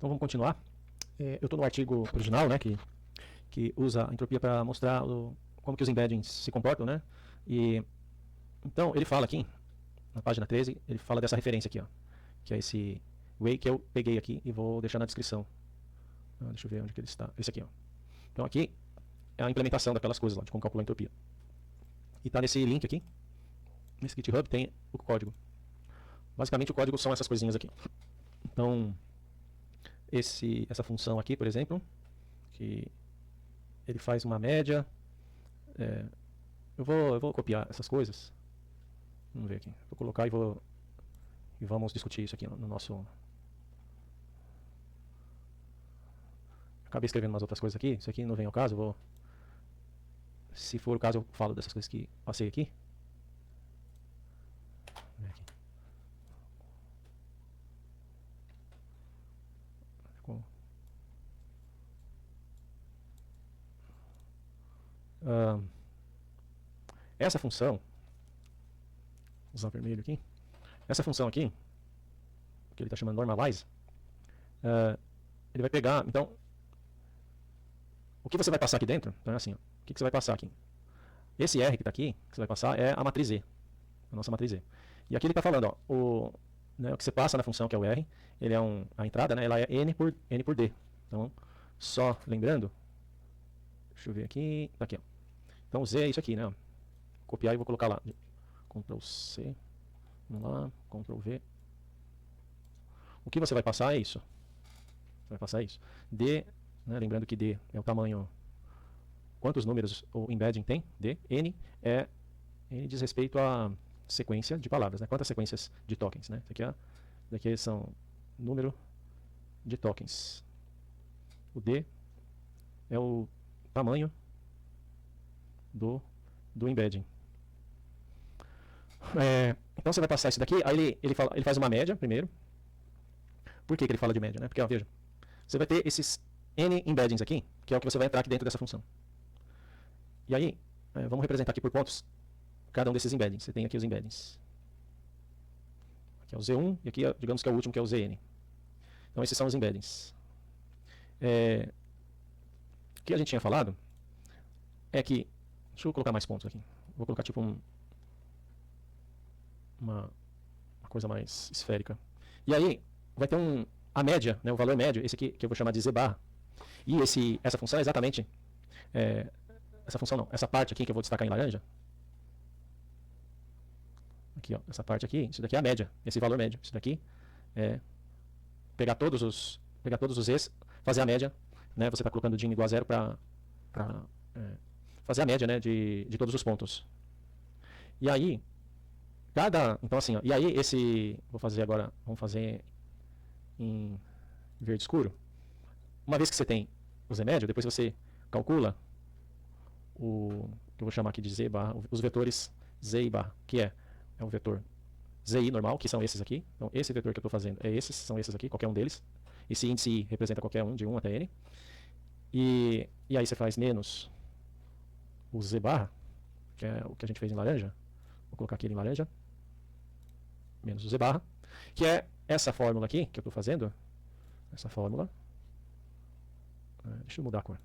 Então vamos continuar. Eu estou no artigo original, né, que usa a entropia para mostrar como que os embeddings se comportam, né? E então ele fala aqui, na página 13, ele fala dessa referência aqui, ó, que é esse way que eu peguei aqui e vou deixar na descrição. Deixa eu ver onde que ele está. Esse aqui, ó. Então aqui é a implementação daquelas coisas lá, de como calcular a entropia. E está nesse link aqui, nesse GitHub tem o código. Basicamente o código são essas coisinhas aqui. Então, essa função aqui, por exemplo, que ele faz uma média. Eu vou copiar essas coisas. Vamos ver aqui. Vou colocar e vamos discutir isso aqui no nosso... Acabei escrevendo umas outras coisas aqui. Isso aqui não vem ao caso. Se for o caso, eu falo dessas coisas que passei aqui. Vamos ver aqui. Essa função, vou usar vermelho aqui, essa função aqui, que ele está chamando normalize, ele vai pegar, então, o que você vai passar aqui dentro, então é assim, ó, o que você vai passar aqui? Esse R que está aqui, que você vai passar, é a matriz E, a nossa matriz E. E aqui ele está falando, ó, o que você passa na função, que é o R, ele é a entrada, né, ela é N por D. Então, só lembrando, deixa eu ver aqui, tá aqui, ó. Então o Z é isso aqui, né? Copiar e vou colocar lá. Ctrl C. Vamos lá. Ctrl V. O que você vai passar é isso. Você vai passar isso. D, né, lembrando que D é o tamanho. Quantos números o embedding tem? D. N diz respeito à sequência de palavras, né? Quantas sequências de tokens, né? Isso aqui são número de tokens. O D é o tamanho do embedding. Então você vai passar isso daqui, aí ele faz uma média primeiro. Por que ele fala de média, né? Porque, ó, veja, você vai ter esses N embeddings aqui, que é o que você vai entrar aqui dentro dessa função. E aí, vamos representar aqui por pontos cada um desses embeddings. Você tem aqui os embeddings. Aqui é o Z1 e aqui, digamos que é o último, que é o ZN. Então esses são os embeddings. O que a gente tinha falado é que... Deixa eu colocar mais pontos aqui. Vou colocar tipo uma coisa mais esférica. E aí vai ter a média, né, o valor médio, esse aqui que eu vou chamar de Z barra. E essa função é exatamente... essa função não, essa parte aqui que eu vou destacar em laranja. Aqui, ó, essa parte aqui, isso daqui é a média, esse valor médio. Isso daqui é pegar todos os Z's, fazer a média, né, você está colocando DIN igual a zero para fazer a média, né, de todos os pontos. E aí, então assim, ó, e aí vamos fazer em verde escuro. Uma vez que você tem o Z médio, depois você calcula que eu vou chamar aqui de Z barra, os vetores Z e barra, que é o vetor ZI normal, que são esses aqui. Então esse vetor que eu estou fazendo são esses aqui, qualquer um deles. Esse índice I representa qualquer um, de 1 até N. E aí você faz menos o Z barra, que é o que a gente fez em laranja. Vou colocar aqui em laranja. Menos o Z barra, que é essa fórmula aqui que eu estou fazendo. Essa fórmula. Deixa eu mudar a cor.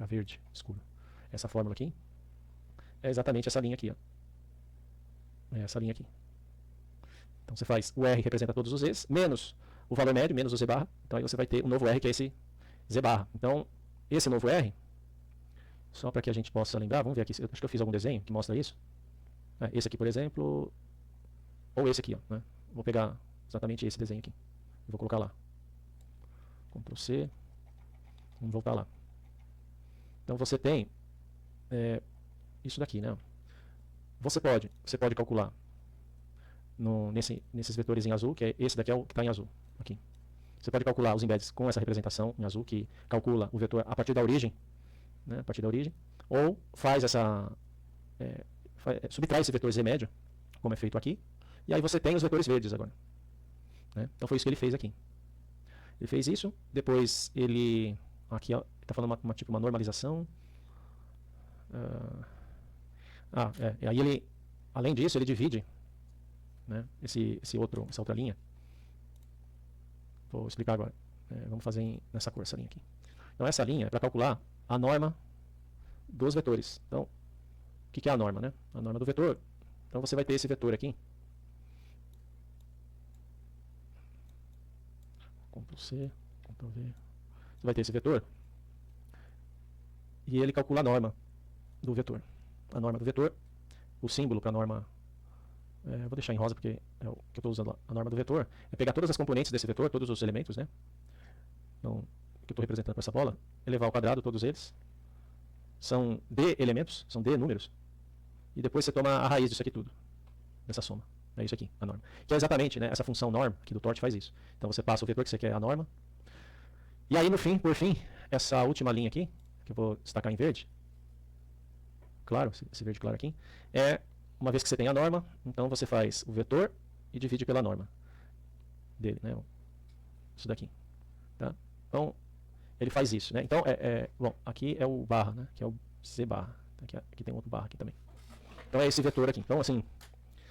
A verde escuro. Essa fórmula aqui é exatamente essa linha aqui, ó. É essa linha aqui. Então você faz o R representa todos os Z's, menos o valor médio, menos o Z barra. Então aí você vai ter um novo R, que é esse Z barra. Então, esse novo R, só para que a gente possa lembrar, vamos ver aqui, acho que eu fiz algum desenho que mostra isso. Esse aqui, por exemplo, ou esse aqui, ó, né? Vou pegar exatamente esse desenho aqui e vou colocar lá. Ctrl C. Vamos voltar lá. Então você tem isso daqui, né? Você pode calcular nesses vetores em azul, que é esse daqui é o que está em azul. Aqui. Você pode calcular os embeddings com essa representação em azul, que calcula o vetor a partir da origem, né? A partir da origem, ou faz subtrai esse vetor Z médio, como é feito aqui, e aí você tem os vetores verdes agora. Né? Então foi isso que ele fez aqui. Ele fez isso, depois ele... Aqui está falando uma normalização. Aí ele, além disso, ele divide, né, essa outra linha. Vou explicar agora. Vamos fazer nessa cor, essa linha aqui. Então essa linha é para calcular a norma dos vetores. Então, o que é a norma, né? A norma do vetor. Então você vai ter esse vetor aqui. Ctrl C, Ctrl V. Você vai ter esse vetor. E ele calcula a norma do vetor. A norma do vetor, o símbolo para a norma, vou deixar em rosa porque é o que eu estou usando lá. A norma do vetor é pegar todas as componentes desse vetor, todos os elementos, né? Então, que eu estou representando com essa bola, elevar ao quadrado todos eles. São D elementos, são D números. E depois você toma a raiz disso aqui tudo, dessa soma. É isso aqui, a norma. Que é exatamente, né, essa função norm aqui do torte faz isso. Então você passa o vetor que você quer, a norma. E aí, no fim, por fim, essa última linha aqui, que eu vou destacar em verde, claro, esse verde claro aqui, uma vez que você tem a norma, então você faz o vetor e divide pela norma dele, né? Isso daqui. Tá? Então, ele faz isso, né? Então, bom, aqui é o barra, né? Que é o C barra. Aqui tem outro barra aqui também. Então é esse vetor aqui. Então, assim,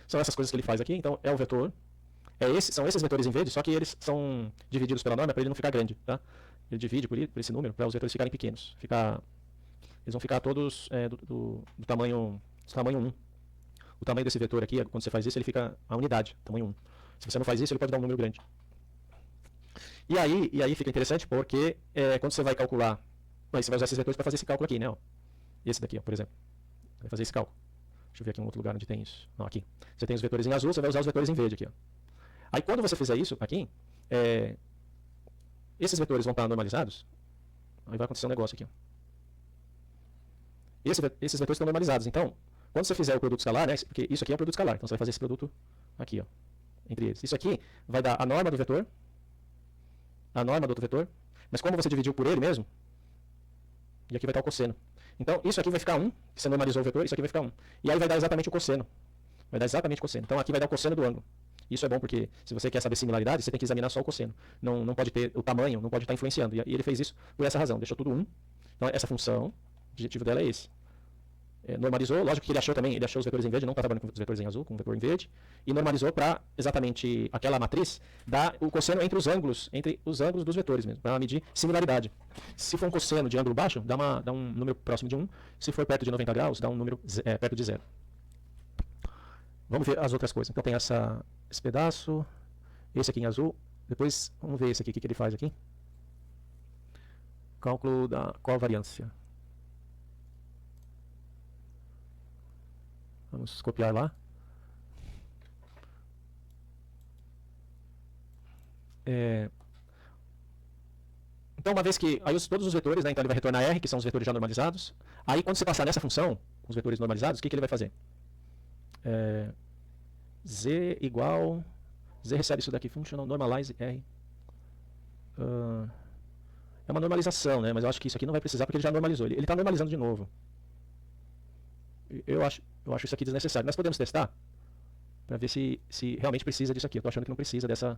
são essas coisas que ele faz aqui. Então, é o vetor. São esses vetores em verde, só que eles são divididos pela norma para ele não ficar grande, tá? Ele divide por esse número para os vetores ficarem pequenos. Eles vão ficar todos do tamanho 1. O tamanho desse vetor aqui, quando você faz isso, ele fica a unidade, tamanho 1. Se você não faz isso, ele pode dar um número grande. E aí fica interessante porque quando você vai calcular, aí você vai usar esses vetores para fazer esse cálculo aqui, né? Ó. Esse daqui, ó, por exemplo. Vai fazer esse cálculo. Deixa eu ver aqui um outro lugar onde tem isso. Não, aqui. Você tem os vetores em azul, você vai usar os vetores em verde aqui. Ó. Aí quando você fizer isso aqui, esses vetores vão estar normalizados. Aí vai acontecer um negócio aqui. Ó. Esses vetores estão normalizados. Então, quando você fizer o produto escalar, né? Porque isso aqui é o produto escalar. Então você vai fazer esse produto aqui, ó, entre eles. Isso aqui vai dar a norma do vetor, a norma do outro vetor, mas como você dividiu por ele mesmo, e aqui vai estar o cosseno. Então, isso aqui vai ficar 1, que você normalizou o vetor, isso aqui vai ficar 1. E aí vai dar exatamente o cosseno. Vai dar exatamente o cosseno. Então, aqui vai dar o cosseno do ângulo. Isso é bom porque, se você quer saber similaridade, você tem que examinar só o cosseno. Não pode ter o tamanho, não pode estar influenciando. E ele fez isso por essa razão, deixou tudo 1. Então, essa função, o objetivo dela é esse. Normalizou, lógico que ele achou os vetores em verde, não está trabalhando com os vetores em azul, com o vetor em verde, e normalizou para exatamente aquela matriz dar o cosseno entre os ângulos dos vetores mesmo, para medir similaridade. Se for um cosseno de ângulo baixo, dá um número próximo de 1, se for perto de 90 graus, dá um número perto de 0. Vamos ver as outras coisas. Então tem esse pedaço, esse aqui em azul, depois vamos ver esse aqui, o que ele faz aqui. Cálculo da covariância. Vamos copiar lá. Então, uma vez que... Aí todos os vetores, né? Então ele vai retornar R, que são os vetores já normalizados. Aí, quando você passar nessa função, os vetores normalizados, o que ele vai fazer? Z igual... Z recebe isso daqui, functional normalize R. É uma normalização, né? Mas eu acho que isso aqui não vai precisar porque ele já normalizou. Ele está normalizando de novo. Eu acho isso aqui desnecessário. Nós podemos testar para ver se realmente precisa disso aqui. Eu estou achando que não precisa dessa...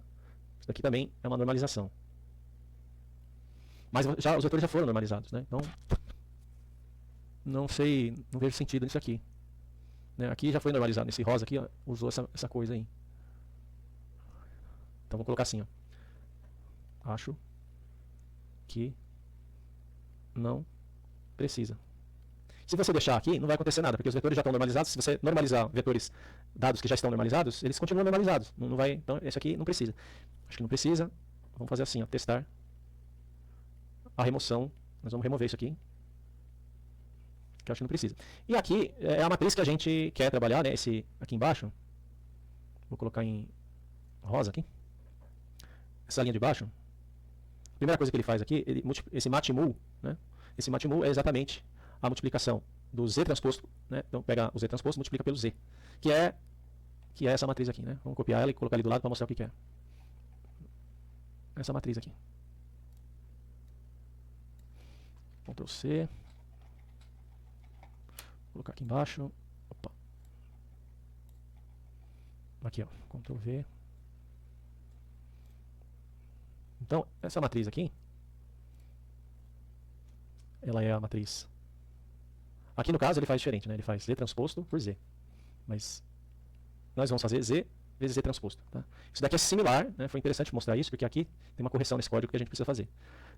Isso daqui também é uma normalização. Mas os vetores já foram normalizados, né? Então, não vejo sentido nisso aqui. Né? Aqui já foi normalizado. Esse rosa aqui, ó, usou essa coisa aí. Então, vou colocar assim, ó. Acho que não precisa. Se você deixar aqui, não vai acontecer nada, porque os vetores já estão normalizados. Se você normalizar vetores dados que já estão normalizados, eles continuam normalizados. Não vai, então, esse aqui não precisa. Acho que não precisa. Vamos fazer assim, ó, testar a remoção. Nós vamos remover isso aqui, que eu acho que não precisa. E aqui é a matriz que a gente quer trabalhar, né? Esse aqui embaixo. Vou colocar em rosa aqui. Essa linha de baixo. A primeira coisa que ele faz aqui, esse matmul, né? Esse matmul é exatamente a multiplicação do Z transposto, né? Então pega o Z transposto e multiplica pelo Z, que é essa matriz aqui, né? Vamos copiar ela e colocar ali do lado para mostrar o que é. Essa matriz aqui. Ctrl C. Vou colocar aqui embaixo. Opa. Aqui, ó. Ctrl V. Então, essa matriz aqui, ela é a matriz. Aqui no caso ele faz diferente, né? Ele faz Z transposto por Z. Mas nós vamos fazer Z vezes Z transposto. Tá? Isso daqui é similar, né? Foi interessante mostrar isso, porque aqui tem uma correção nesse código que a gente precisa fazer.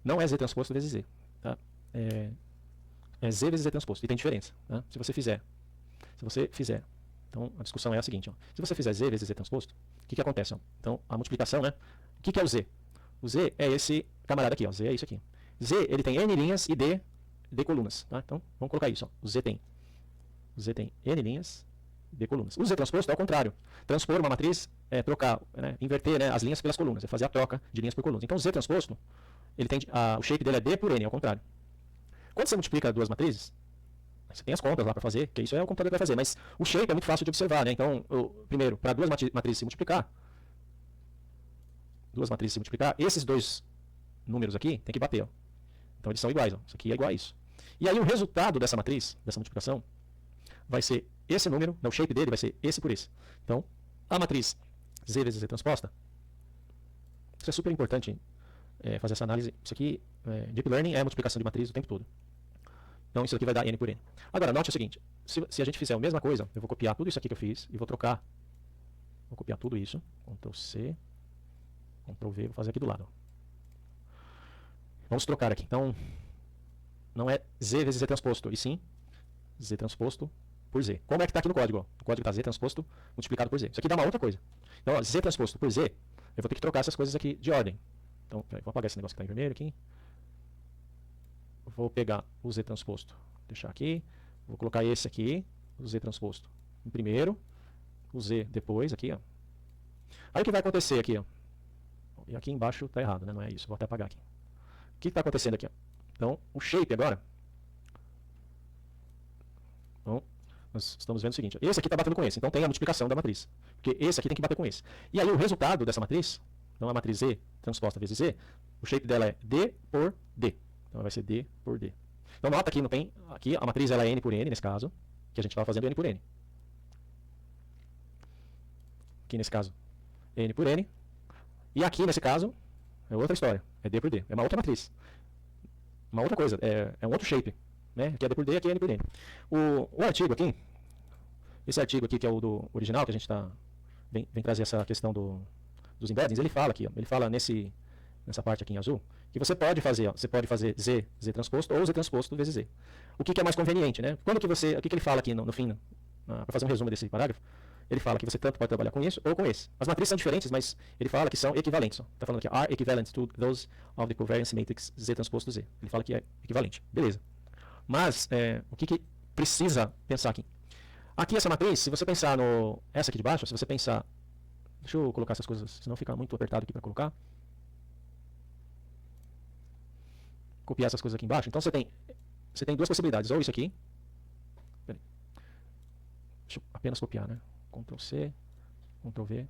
Não é Z transposto vezes Z. Tá? É Z vezes Z transposto, e tem diferença. Tá? Se você fizer, então a discussão é a seguinte, ó. Se você fizer Z vezes Z transposto, o que acontece? Ó? Então, a multiplicação, né? O que é o Z? O Z é esse camarada aqui, ó. Z é isso aqui. Z, ele tem N linhas e D colunas. Tá? Então, vamos colocar isso. Ó. O Z tem N linhas e D colunas. O Z transposto é o contrário. Transpor uma matriz é trocar, né? Inverter, né, as linhas pelas colunas. É fazer a troca de linhas por colunas. Então, o Z transposto, ele tem, o shape dele é D por N, é o contrário. Quando você multiplica duas matrizes, você tem as contas lá para fazer, que isso é o computador que vai fazer. Mas o shape é muito fácil de observar. Né? Então, primeiro, para duas matrizes se multiplicar, esses dois números aqui tem que bater. Ó. Então, eles são iguais. Ó. Isso aqui é igual a isso. E aí o resultado dessa matriz, dessa multiplicação, vai ser esse número, o shape dele vai ser esse por esse. Então, a matriz Z vezes Z transposta, isso é super importante fazer essa análise. Isso aqui, Deep Learning é a multiplicação de matriz o tempo todo. Então, isso aqui vai dar N por N. Agora, note o seguinte, se a gente fizer a mesma coisa, eu vou copiar tudo isso aqui que eu fiz e vou trocar. Vou copiar tudo isso, Ctrl C, Ctrl V, vou fazer aqui do lado. Vamos trocar aqui. Então, não é Z vezes Z transposto, e sim Z transposto por Z. Como é que está aqui no código? Ó? O código está Z transposto multiplicado por Z. Isso aqui dá uma outra coisa. Então, ó, Z transposto por Z, eu vou ter que trocar essas coisas aqui de ordem. Então, vou apagar esse negócio que está em vermelho aqui. Vou pegar o Z transposto, deixar aqui. Vou colocar esse aqui, o Z transposto em primeiro, o Z depois, aqui, ó. Aí o que vai acontecer aqui, ó? E aqui embaixo está errado, né? Não é isso. Vou até apagar aqui. O que está acontecendo aqui, ó? Então, o shape agora. Então, nós estamos vendo o seguinte. Esse aqui está batendo com esse. Então, tem a multiplicação da matriz. Porque esse aqui tem que bater com esse. E aí, o resultado dessa matriz, então a matriz Z transposta vezes Z, o shape dela é D por D. Então, vai ser D por D. Então, nota que não tem... Aqui, a matriz ela é N por N, nesse caso. Que a gente estava fazendo N por N. Aqui, nesse caso, N por N. E aqui, nesse caso, é outra história. É D por D. É uma outra matriz. Uma outra coisa. É um outro shape. Né? Aqui é D por D, aqui é N por N. O artigo aqui, esse artigo aqui que é o do original, que a gente vem trazer essa questão dos embeddings, ele fala aqui, ó, ele fala nessa parte aqui em azul, que você pode fazer, ó, você pode fazer Z transposto ou Z transposto vezes Z. O que é mais conveniente, né? Quando que o que ele fala aqui no fim, para fazer um resumo desse parágrafo, ele fala que você tanto pode trabalhar com isso ou com esse. As matrizes são diferentes, mas ele fala que são equivalentes. Está falando aqui, are equivalent to those of the covariance matrix Z transposto Z. Ele fala que é equivalente. Beleza. Mas, o que precisa pensar aqui? Aqui essa matriz, se você pensar essa aqui de baixo, se você pensar... Deixa eu colocar essas coisas, senão fica muito apertado aqui para colocar. Copiar essas coisas aqui embaixo. Então você tem duas possibilidades, ou isso aqui. Peraí. Deixa eu apenas copiar, né? Ctrl C, Ctrl V.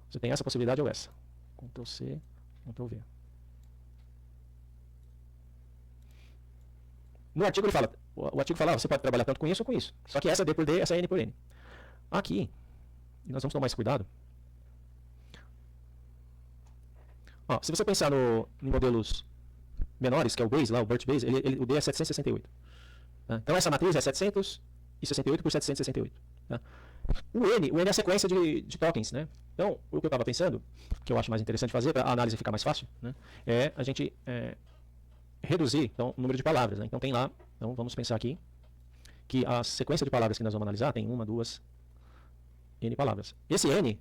Você tem essa possibilidade ou essa. Ctrl C, Ctrl V. No artigo ele fala, o artigo fala, você pode trabalhar tanto com isso ou com isso. Só que essa é D por D, essa é N por N. Aqui, e nós vamos tomar mais cuidado. Ó, se você pensar em modelos menores, que é o Bayes, lá, o BERT Bayes, o D é 768. Tá? Então essa matriz é 768 por 768. Tá? O N é a sequência de tokens, né? Então, o que eu estava pensando, que eu acho mais interessante fazer, para a análise ficar mais fácil, né, é a gente reduzir então, o número de palavras. Né? Então tem lá, então vamos pensar aqui, que a sequência de palavras que nós vamos analisar tem 1, 2, N palavras. Esse N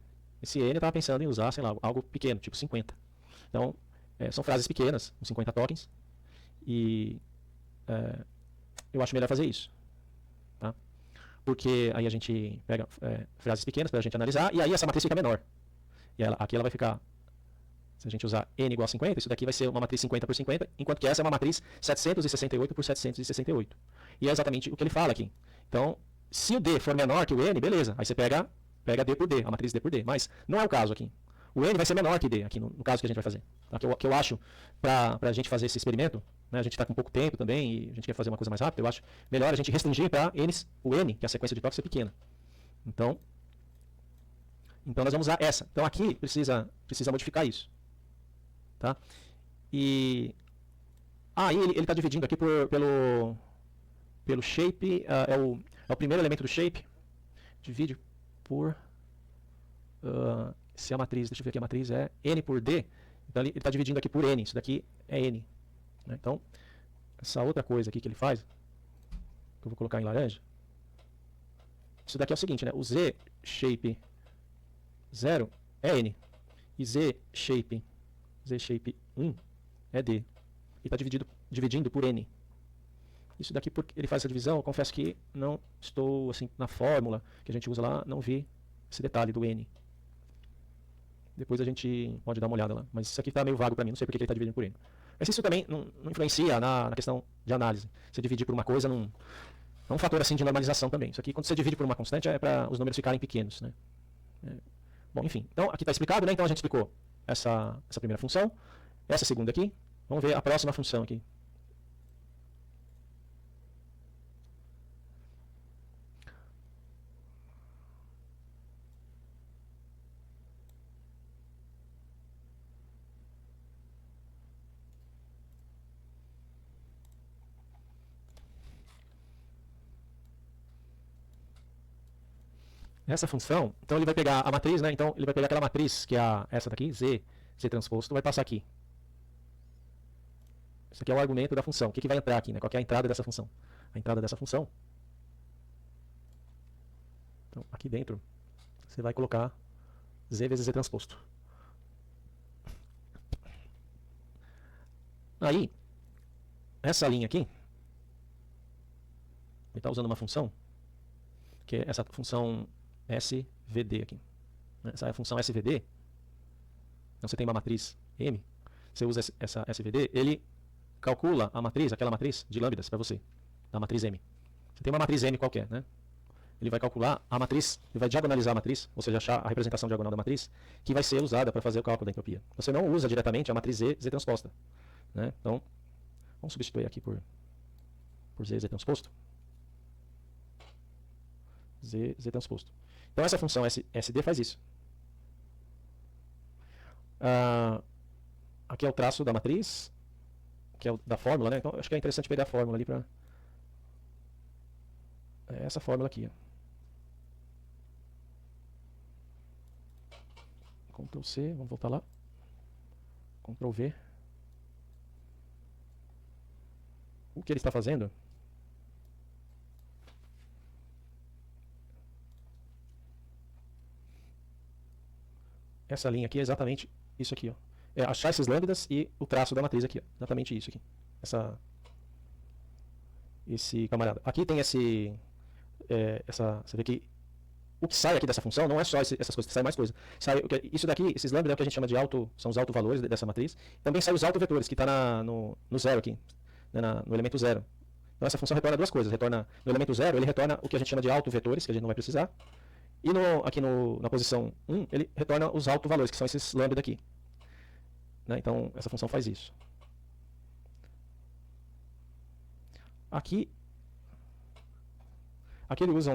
eu estava pensando em usar, sei lá, algo pequeno, tipo 50. Então, são frases pequenas, uns 50 tokens, e eu acho melhor fazer isso. Tá? Porque aí a gente pega frases pequenas para a gente analisar, e aí essa matriz fica menor. E aqui ela vai ficar, se a gente usar N igual a 50, isso daqui vai ser uma matriz 50 por 50, enquanto que essa é uma matriz 768 por 768. E é exatamente o que ele fala aqui. Então, se o D for menor que o N, beleza, aí você pega D por D, a matriz D por D, mas não é o caso aqui. O N vai ser menor que D, aqui no caso que a gente vai fazer. Tá? Que eu acho, para a gente fazer esse experimento, né, a gente está com pouco tempo também e a gente quer fazer uma coisa mais rápida, eu acho melhor a gente restringir para o N, que é a sequência de toques, ser pequena. Então nós vamos usar essa. Então aqui precisa modificar isso. Tá? E aí ele está dividindo aqui pelo shape, é o primeiro elemento do shape, divide por se a matriz, deixa eu ver aqui, a matriz é n por d, então ele está dividindo aqui por n, isso daqui é n. Né? Então, essa outra coisa aqui que ele faz, que eu vou colocar em laranja, isso daqui é o seguinte, né? O z shape 0 é n, e z shape 1 é d, e está dividindo por n. Isso daqui, porque ele faz essa divisão, eu confesso que não estou, assim, na fórmula que a gente usa lá, não vi esse detalhe do n. Depois a gente pode dar uma olhada lá. Mas isso aqui está meio vago para mim, não sei porque ele está dividindo por n. Mas isso também não influencia na questão de análise. Você dividir por uma coisa não é um fator assim de normalização também. Isso aqui, quando você divide por uma constante, é para os números ficarem pequenos. Né? Bom, enfim. Então, aqui está explicado, né? Então a gente explicou essa primeira função, essa segunda aqui. Vamos ver a próxima função aqui. Essa função, então ele vai pegar a matriz, né? Então ele vai pegar aquela matriz, que é essa daqui, z transposto, vai passar aqui. Isso aqui é o argumento da função. O que vai entrar aqui, né? Qual é a entrada dessa função? A entrada dessa função. Então, aqui dentro, você vai colocar z vezes z transposto. Aí, essa linha aqui, ele está usando uma função, que é essa função SVD aqui. Essa é a função SVD. Então você tem uma matriz M, você usa essa SVD, ele calcula a matriz, aquela matriz de lambdas para você, da matriz M. Você tem uma matriz M qualquer, né? Ele vai calcular a matriz, ele vai diagonalizar a matriz, ou seja, achar a representação diagonal da matriz, que vai ser usada para fazer o cálculo da entropia. Você não usa diretamente a matriz Z transposta. Né? Então, vamos substituir aqui por Z transposto. Z transposto. Então essa função SD faz isso. Aqui é o traço da matriz, que é o da fórmula, né? Então acho que é interessante pegar a fórmula ali para essa fórmula aqui. Ó. Ctrl C, vamos voltar lá. Ctrl V. O que ele está fazendo? Essa linha aqui é exatamente isso aqui, ó. É achar esses lambdas e o traço da matriz aqui, ó. Exatamente isso aqui. Esse camarada. Aqui tem você vê que o que sai aqui dessa função não é só essas coisas, sai mais coisa. Isso daqui, esses lambdas é o que a gente chama de são os autovalores dessa matriz. Também sai os autovetores, que está no zero aqui, né, no elemento zero. Então essa função retorna duas coisas. Retorna no elemento zero, ele retorna o que a gente chama de autovetores, que a gente não vai precisar. E aqui na posição 1, ele retorna os autovalores, que são esses lambda aqui. Né? Então, essa função faz isso. Aqui ele usa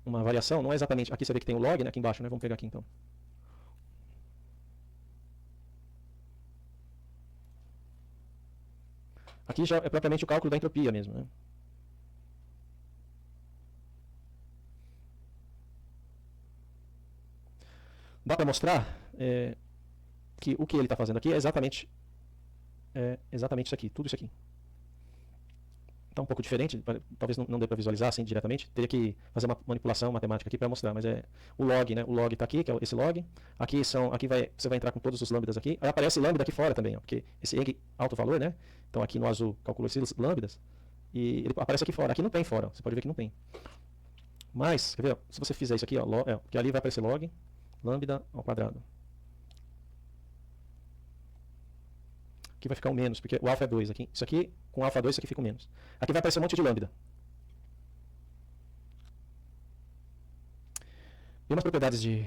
uma variação, não é exatamente... Aqui você vê que tem o log, né? Aqui embaixo, né? Vamos pegar aqui então. Aqui já é propriamente o cálculo da entropia mesmo, né? Dá para mostrar que o que ele está fazendo aqui é exatamente isso aqui, tudo isso aqui. Está um pouco diferente, talvez não dê para visualizar assim diretamente, teria que fazer uma manipulação matemática aqui para mostrar, mas é o log, né? O log está aqui, que é esse log. Aqui você vai entrar com todos os lambdas aqui. Aí aparece lambda aqui fora também, ó, porque esse alto valor, né? Então aqui no azul calculou esses lambdas e ele aparece aqui fora. Aqui não tem fora, ó, você pode ver que não tem. Mas, quer ver? Ó, se você fizer isso aqui, ó, que ali vai aparecer log lambda ao quadrado. Aqui vai ficar um menos, porque o alfa é 2 aqui. Isso aqui, com alfa 2, isso aqui fica um menos. Aqui vai aparecer um monte de lambda. E umas propriedades de...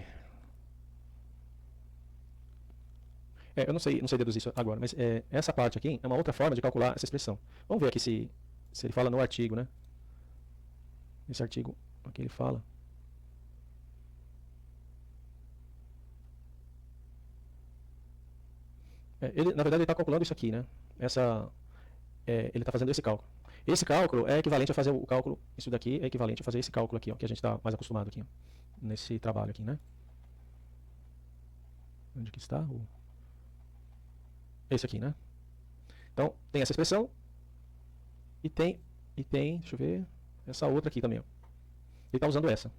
eu não sei deduzir isso agora, mas essa parte aqui é uma outra forma de calcular essa expressão. Vamos ver aqui se ele fala no artigo, né? Esse artigo aqui ele fala... na verdade, ele está calculando isso aqui, né? Ele está fazendo esse cálculo. Esse cálculo é equivalente a fazer o cálculo, isso daqui é equivalente a fazer esse cálculo aqui, ó, que a gente está mais acostumado aqui, ó, nesse trabalho aqui, né? Onde que está? Esse aqui, né? Então, tem essa expressão e tem, deixa eu ver, essa outra aqui também. Ó. Ele está usando essa.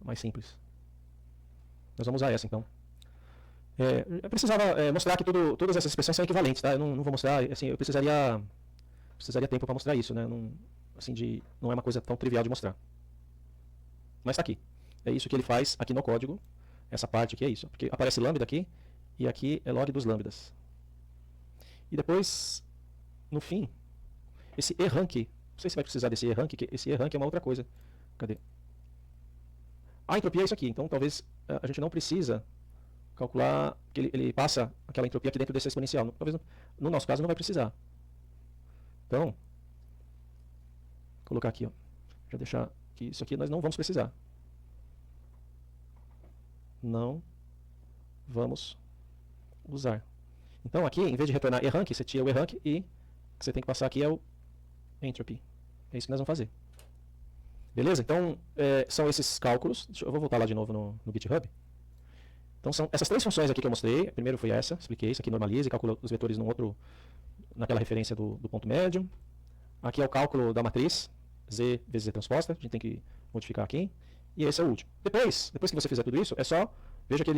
Mais simples. Nós vamos usar essa, então. Eu precisava mostrar que todas essas expressões são equivalentes, tá? Eu não vou mostrar, assim, eu precisaria tempo para mostrar isso, né? Não é uma coisa tão trivial de mostrar. Mas está aqui. É isso que ele faz aqui no código. Essa parte aqui é isso. Porque aparece lambda aqui, e aqui é log dos lambdas. E depois, no fim, esse erank, não sei se vai precisar desse erank, que esse erank é uma outra coisa. Cadê? A entropia é isso aqui, então talvez a gente não precisa calcular que ele passa aquela entropia aqui dentro dessa exponencial. Talvez no nosso caso não vai precisar. Então, vou colocar aqui, ó. Já deixar que isso aqui nós não vamos precisar. Não vamos usar. Então aqui, em vez de retornar erank, você tira o erank e o que você tem que passar aqui é o entropy. É isso que nós vamos fazer. Beleza? Então, são esses cálculos. Eu vou voltar lá de novo no GitHub. Então, são essas três funções aqui que eu mostrei. A primeira foi essa, expliquei. Isso aqui normaliza e calcula os vetores naquela referência do ponto médio. Aqui é o cálculo da matriz, z vezes z transposta. A gente tem que modificar aqui. E esse é o último. Depois que você fizer tudo isso, é só, veja que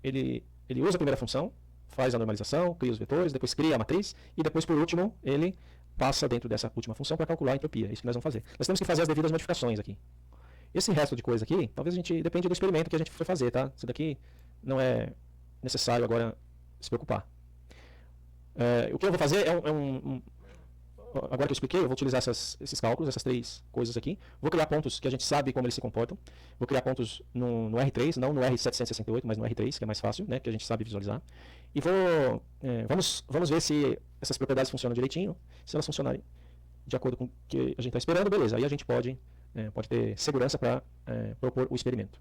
ele usa a primeira função, faz a normalização, cria os vetores, depois cria a matriz, e depois, por último, ele passa dentro dessa última função para calcular a entropia. É isso que nós vamos fazer. Nós temos que fazer as devidas modificações aqui. Esse resto de coisa aqui, talvez a gente, depende do experimento que a gente for fazer, tá? Isso daqui não é necessário agora se preocupar. O que eu vou fazer agora que eu expliquei, eu vou utilizar esses cálculos, essas três coisas aqui. Vou criar pontos que a gente sabe como eles se comportam. Vou criar pontos no R3, não no R768, mas no R3, que é mais fácil, né, que a gente sabe visualizar. E vamos ver se essas propriedades funcionam direitinho. Se elas funcionarem de acordo com o que a gente está esperando, beleza. Aí a gente pode ter segurança para propor o experimento.